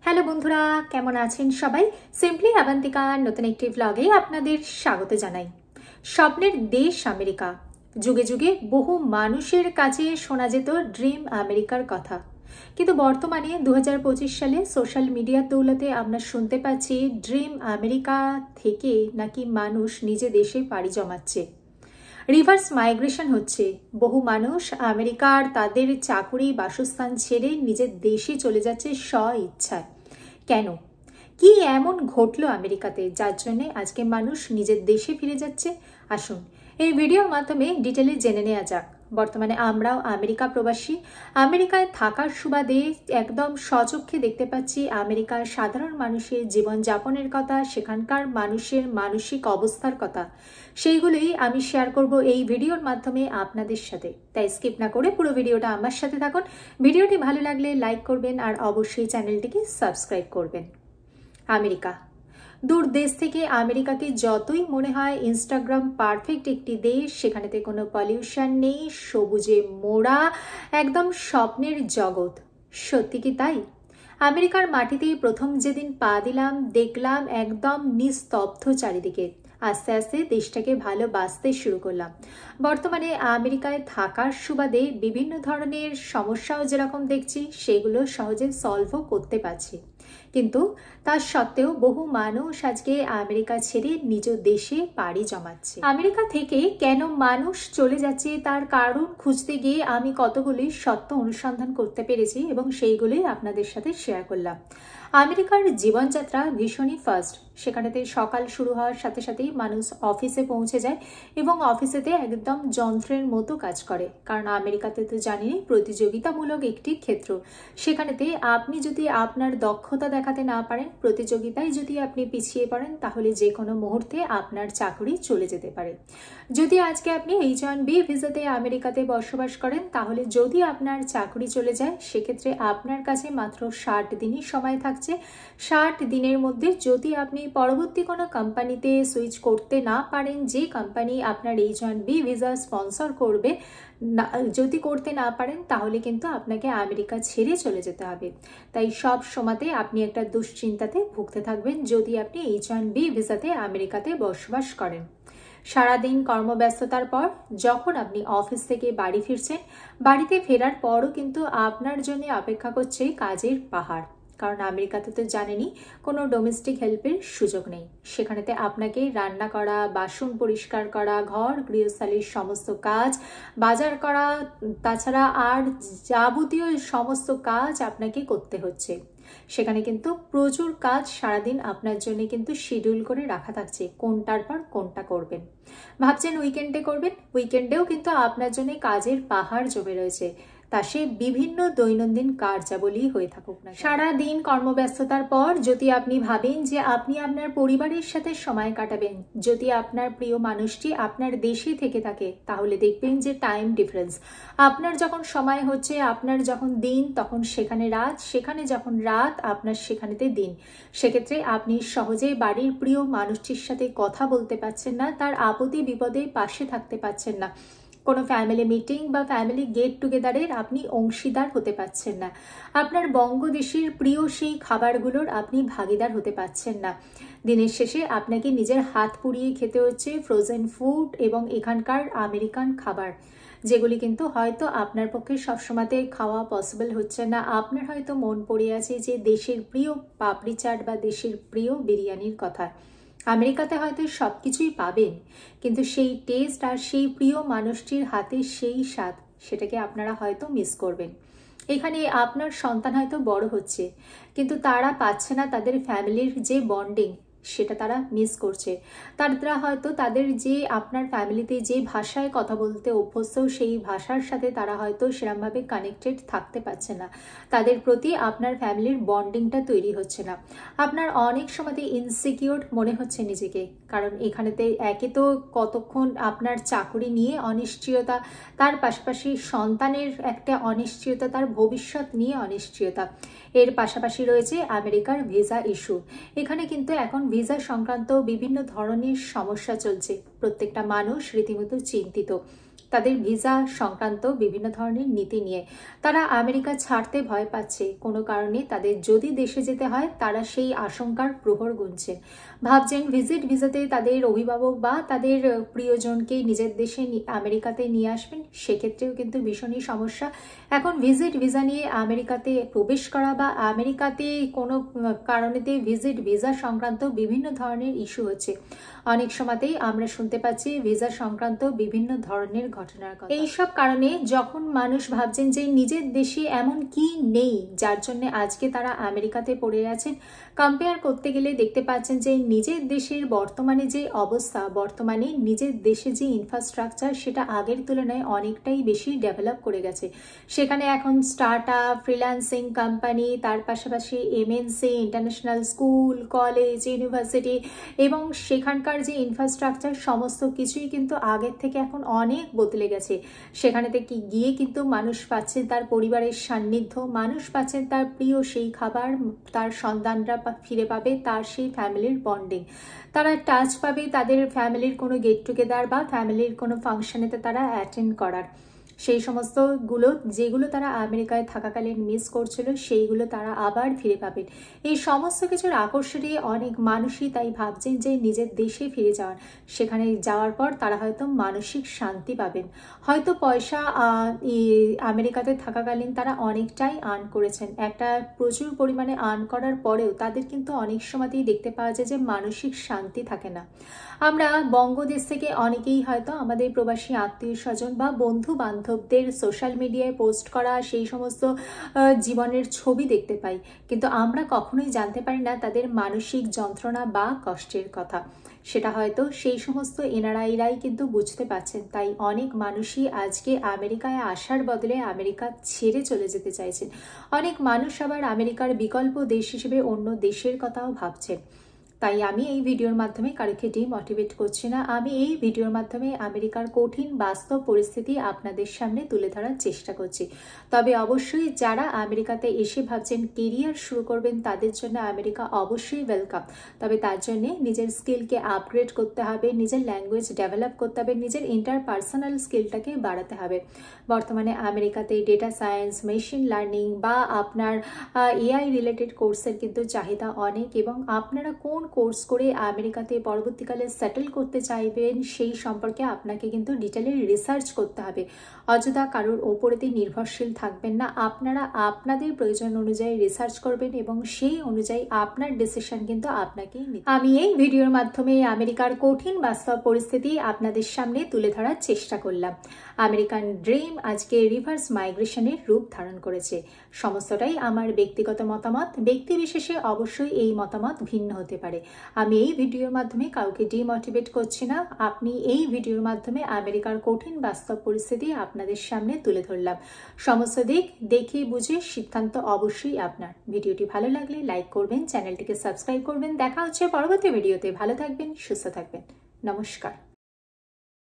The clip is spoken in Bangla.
হ্যালো বন্ধুরা, কেমন আছেন সবাই? সিম্পলি আবান্তিকার নতুন একটি ব্লগে আপনাদের স্বাগত জানাই। স্বপ্নের দেশ আমেরিকা। যুগে যুগে বহু মানুষের কাছে শোনা যেত ড্রিম আমেরিকার কথা, কিন্তু বর্তমানে 2025 সালে সোশ্যাল মিডিয়ার দৌলতে আমরা শুনতে পাচ্ছি ড্রিম আমেরিকা থেকে নাকি মানুষ নিজে দেশে পাড়ি জমাচ্ছে। রিভার্স মাইগ্রেশন হচ্ছে। বহু মানুষ আমেরিকার তাদের চাকুরি বাসস্থান ছেড়ে নিজের দেশে চলে যাচ্ছে স্ব ইচ্ছায়। কেন? কি এমন ঘটলো আমেরিকাতে যার জন্য আজকে মানুষ নিজের দেশে ফিরে যাচ্ছে? আসুন এই ভিডিওর মাধ্যমে ডিটেলে জেনে নেওয়া যাক। বর্তমানে আমরাও আমেরিকা প্রবাসী, আমেরিকায় থাকার সুবাদে একদম স্বচক্ষে দেখতে পাচ্ছি আমেরিকার সাধারণ মানুষের জীবনযাপনের কথা, সেখানকার মানুষের মানসিক অবস্থার কথা। সেইগুলোই আমি শেয়ার করব এই ভিডিওর মাধ্যমে আপনাদের সাথে। তাই স্কিপ না করে পুরো ভিডিওটা আমার সাথে থাকুন। ভিডিওটি ভালো লাগলে লাইক করবেন আর অবশ্যই চ্যানেলটিকে সাবস্ক্রাইব করবেন। আমেরিকা, দূর দেশ থেকে আমেরিকাকে যতই মনে হয় ইনস্টাগ্রাম পারফেক্ট একটি দেশ, সেখানেতে কোনো পলিউশন নেই, সবুজে মোড়া, একদম স্বপ্নের জগৎ। সত্যি কি তাই? আমেরিকার মাটিতে প্রথম যেদিন পা দিলাম দেখলাম একদম নিস্তব্ধ চারিদিকে। আস্তে আস্তে দেশটাকে ভালোবাসতে শুরু করলাম। বর্তমানে আমেরিকায় থাকার সুবাদে বিভিন্ন ধরনের সমস্যাও যেরকম দেখছি সেগুলো সহজে সলভও করতে পারছি, কিন্তু তার সত্ত্বেও বহু মানুষ আজকে আমেরিকা ছেড়ে নিজ দেশে পাড়ি জমাচ্ছে। আমেরিকা থেকে কেন মানুষ চলে যাচ্ছে তার কারণ খুঁজতে গিয়ে আমি কতগুলি সত্য অনুসন্ধান করতে পেরেছি এবং সেইগুলোই আপনাদের সাথে শেয়ার করলাম। আমেরিকার জীবনযাত্রা ভীষণই ফাস্ট। সেখানেতে সকাল শুরু হওয়ার সাথে সাথেই মানুষ অফিসে পৌঁছে যায় এবং অফিসেতে একদম যন্ত্রের মতো কাজ করে, কারণ আমেরিকাতে তো জানেনই প্রতিযোগিতামূলক একটি ক্ষেত্র। সেখানেতে আপনি যদি আপনার দক্ষতা দেখাতে না পারেন, প্রতিযোগিতায় যদি আপনি পিছিয়ে পড়েন, তাহলে যে কোনো মুহূর্তে আপনার চাকরি চলে যেতে পারে। যদি আজকে আপনি H1B ভিসাতে আমেরিকাতে বসবাস করেন, তাহলে যদি আপনার চাকরি চলে যায় সেক্ষেত্রে আপনার কাছে মাত্র 60 দিনই সময় থাকছে। 60 দিনের মধ্যে যদি আপনি পরবর্তী কোনো কোম্পানিতে সুইচ করতে না পারেন, যে কোম্পানি আপনার H1B ভিসা স্পন্সর করবে, যদি করতে না পারেন তাহলে কিন্তু আপনাকে আমেরিকা ছেড়ে চলে যেতে হবে। তাই সব সময়তে আপনি একটা দুশ্চিন্তাতে ভুগতে থাকবেন যদি আপনি H1B ভিসাতে আমেরিকাতে বসবাস করেন। সারাদিন কর্মব্যস্ততার পর যখন আপনি অফিস থেকে বাড়ি ফিরছেন, বাড়িতে ফেরার পরও কিন্তু আপনার জন্য অপেক্ষা করছে কাজের পাহাড়, কারণ আমেরিকাতে তো জানেনই কোনো ডোমেস্টিক হেল্পের সুযোগ নেই। সেখানেতে আপনাকে রান্না করা, বাসন পরিষ্কার করা, ঘর গৃহস্থালির সমস্ত কাজ, বাজার করা, তাছাড়া আর যাবতীয় সমস্ত কাজ আপনাকে করতে হচ্ছে। সেখানে কিন্তু প্রচুর কাজ সারাদিন আপনার জন্য কিন্তু শিডিউল করে রাখা থাকছে, কোনটার পর কোনটা করবেন। ভাবছেন উইকেন্ডে করবেন, উইকেন্ডেও কিন্তু আপনার জন্য কাজের পাহাড় জমে রয়েছে, তা সে বিভিন্ন দৈনন্দিন কার্যাবলী হয়ে থাকুক না। সারাদিন কর্মব্যস্ততার পর যদি আপনি ভাবেন যে আপনি আপনার পরিবারের সাথে সময় কাটাবেন, যদি আপনার প্রিয় মানুষটি আপনার দেশে থেকে থাকে, তাহলে দেখবেন যে টাইম ডিফারেন্স, আপনার যখন সময় হচ্ছে, আপনার যখন দিন তখন সেখানে রাত, সেখানে যখন রাত আপনার সেখানেতে দিন। সেক্ষেত্রে আপনি সহজে বাড়ির প্রিয় মানুষটির সাথে কথা বলতে পারছেন না, তার আপদে বিপদে পাশে থাকতে পারছেন না, কোনো ফ্যামিলি মিটিং বা ফ্যামিলি গেট টুগেদারের আপনি অংশীদার হতে পারছেন না, আপনার বঙ্গদেশের প্রিয় সেই খাবারগুলোর আপনি ভাগিদার হতে পারছেন না। দিনের শেষে আপনাকে নিজের হাত পুড়িয়ে খেতে হচ্ছে ফ্রোজেন ফুড এবং এখানকার আমেরিকান খাবার, যেগুলি কিন্তু হয়তো আপনার পক্ষে সবসময়তে খাওয়া পসিবল হচ্ছে না। আপনার হয়তো মন পড়ে আছে যে দেশের প্রিয় পাপড়ি চাট বা দেশের প্রিয় বিরিয়ানির কথা। আমেরিকাতে হয়তো সব কিছুই পাবেন, কিন্তু সেই টেস্ট আর সেই প্রিয় মানুষটির হাতে সেই স্বাদ, সেটাকে আপনারা হয়তো মিস করবেন। এখানে আপনার সন্তান হয়তো বড় হচ্ছে, কিন্তু তারা পাচ্ছে না তাদের ফ্যামিলির যে বন্ডিং, সেটা তারা মিস করছে। তারা হয়তো তাদের যে আপনার ফ্যামিলিতে যে ভাষায় কথা বলতে অভ্যস্ত, সেই ভাষার সাথে তারা হয়তো সেরকমভাবে কানেক্টেড থাকতে পারছে না, তাদের প্রতি আপনার ফ্যামিলির বন্ডিংটা তৈরি হচ্ছে না। আপনার অনেক সময়তে ইনসিকিউর মনে হচ্ছে নিজেকে, কারণ এখানেতে একে তো কতক্ষণ আপনার চাকরি নিয়ে অনিশ্চয়তা, তার পাশাপাশি সন্তানের একটা অনিশ্চয়তা, তার ভবিষ্যৎ নিয়ে অনিশ্চয়তা, এর পাশাপাশি রয়েছে আমেরিকার ভিসা ইস্যু। এখানে কিন্তু এখন ভিসা সংক্রান্ত বিভিন্ন ধরনের সমস্যা চলছে, প্রত্যেকটা মানুষ রীতিমতো চিন্তিত। তাদের ভিসা সংক্রান্ত বিভিন্ন ধরনের নীতি নিয়ে। তারা আমেরিকা ছাড়তে ভয় পাচ্ছে কোনো কারণে। তাদের যদি দেশে যেতে হয় তারা সেই আশঙ্কার প্রহর গুনছে, ভাবছেন ভিজিট ভিসাতে তাদের অভিভাবক বা তাদের প্রিয়জনকে নিজের দেশে আমেরিকাতে নিয়ে আসবেন। সেক্ষেত্রেও কিন্তু ভীষণই সমস্যা। এখন ভিজিট ভিসা নিয়ে আমেরিকাতে প্রবেশ করা বা আমেরিকাতে কোনো কারণেতে ভিজিট ভিসা সংক্রান্ত বিভিন্ন ধরনের ইস্যু হচ্ছে। অনেক সময়তেই আমরা শুনতে পাচ্ছি ভিসা সংক্রান্ত বিভিন্ন ধরনের ঘটনার কথা। এইসব কারণে যখন মানুষ ভাবছেন যে নিজের দেশে এমন কি নেই যার জন্য আজকে তারা আমেরিকাতে পড়ে আছেন, কম্পেয়ার করতে গেলে দেখতে পাচ্ছেন যে নিজের দেশের বর্তমানে যে অবস্থা, বর্তমানে নিজের দেশে যে ইনফ্রাস্ট্রাকচার সেটা আগের তুলনায় অনেকটাই বেশি ডেভেলপ করে গেছে। সেখানে এখন স্টার্ট আপ, ফ্রিল্যান্সিং কোম্পানি, তার পাশাপাশি MNC, international school, college, university এবং সেখানকার যে ইনফ্রাস্ট্রাকচার সমস্ত কিছুই কিন্তু আগের থেকে এখন অনেক বদলে গেছে। সেখানেতে গিয়ে কিন্তু মানুষ পাচ্ছেন তার পরিবারের সান্নিধ্য, মানুষ পাচ্ছেন তার প্রিয় সেই খাবার, তার সন্তানরা ফিরে পাবে তার সেই ফ্যামিলির বন্ডিং, তারা টাচ পাবে তাদের ফ্যামিলির কোনো গেট টুগেদার বা ফ্যামিলির কোনো ফাংশনেতে তারা অ্যাটেন্ড করার। সেই সমস্তগুলো যেগুলো তারা আমেরিকায় থাকাকালীন মিস করছিল সেইগুলো তারা আবার ফিরে পাবেন। এই সমস্ত কিছুর আকর্ষণে অনেক মানুষই তাই ভাবছেন যে নিজের দেশে ফিরে যাওয়ার। সেখানে যাওয়ার পর তারা হয়তো মানসিক শান্তি পাবেন। হয়তো পয়সা আমেরিকাতে থাকাকালীন তারা অনেকটাই আর্ন করেছেন, একটা প্রচুর পরিমাণে আর্ন করার পরেও তাদের কিন্তু অনেক সময়তেই দেখতে পাওয়া যায় যে মানসিক শান্তি থাকে না। আমরা বঙ্গদেশ থেকে অনেকেই হয়তো আমাদের প্রবাসী আত্মীয় স্বজন বা বন্ধু বান্ধবদের সোশ্যাল মিডিয়ায় পোস্ট করা সেই সমস্ত জীবনের ছবি দেখতে পাই, কিন্তু আমরা কখনোই জানতে পারি না তাদের মানসিক যন্ত্রণা বা কষ্টের কথা। সেটা হয়তো সেই সমস্ত এনআরআইরাই কিন্তু বুঝতে পারছেন। তাই অনেক মানুষই আজকে আমেরিকায় আসার বদলে আমেরিকা ছেড়ে চলে যেতে চাইছেন। অনেক মানুষ আবার আমেরিকার বিকল্প দেশ হিসেবে অন্য দেশের কথাও ভাবছেন। তাই আমি এই ভিডিওর মাধ্যমে কারোকে ডিমোটিভেট করছি না, আমি এই ভিডিওর মাধ্যমে আমেরিকার কঠিন বাস্তব পরিস্থিতি আপনাদের সামনে তুলে ধরার চেষ্টা করছি। তবে অবশ্যই যারা আমেরিকাতে এসে ভাবছেন কেরিয়ার শুরু করবেন তাদের জন্য আমেরিকা অবশ্যই ওয়েলকাম। তবে তার জন্য নিজের স্কিলকে আপগ্রেড করতে হবে, নিজের ল্যাঙ্গুয়েজ ডেভেলপ করতে হবে, নিজের ইন্টারপার্সোনাল স্কিলটাকে বাড়াতে হবে। বর্তমানে আমেরিকাতে ডেটা সায়েন্স, মেশিন লার্নিং বা আপনার এআই রিলেটেড কোর্সের কিন্তু চাহিদা অনেক, এবং আপনারা কোন কোর্স করে আমেরিকাতে পরবর্তীকালে সেটেল করতে চাইবেন সেই সম্পর্কে আপনাকে কিন্তু ডিটেলে রিসার্চ করতে হবে। অযথা কারোর ওপরেতে নির্ভরশীল থাকবেন না, আপনারা আপনাদের প্রয়োজন অনুযায়ী রিসার্চ করবেন এবং সেই অনুযায়ী আপনার ডিসিশন কিন্তু আপনাকেই নিতে হবে। আমি এই ভিডিওর মাধ্যমে আমেরিকার কঠিন বাস্তব পরিস্থিতি আপনাদের সামনে তুলে ধরার চেষ্টা করলাম। আমেরিকান ড্রিম আজকে রিভার্স মাইগ্রেশনের রূপ ধারণ করেছে। সমস্তটাই আমার ব্যক্তিগত মতামত, ব্যক্তি বিশেষে অবশ্যই এই মতামত ভিন্ন হতে পারে। আমি এই ভিডিওর মাধ্যমে কাউকে ডিমোটিভেট করছি না, আপনি এই ভিডিওর মাধ্যমে আমেরিকার কঠিন বাস্তব পরিস্থিতি আপনাদের সামনে তুলে ধরলাম। সমস্ত দিক দেখে বুঝে সিদ্ধান্ত অবশ্যই আপনার। ভিডিওটি ভালো লাগলে লাইক করবেন, চ্যানেলটিকে সাবস্ক্রাইব করবেন। দেখা হচ্ছে পরবর্তী ভিডিওতে। ভালো থাকবেন, সুস্থ থাকবেন। নমস্কার।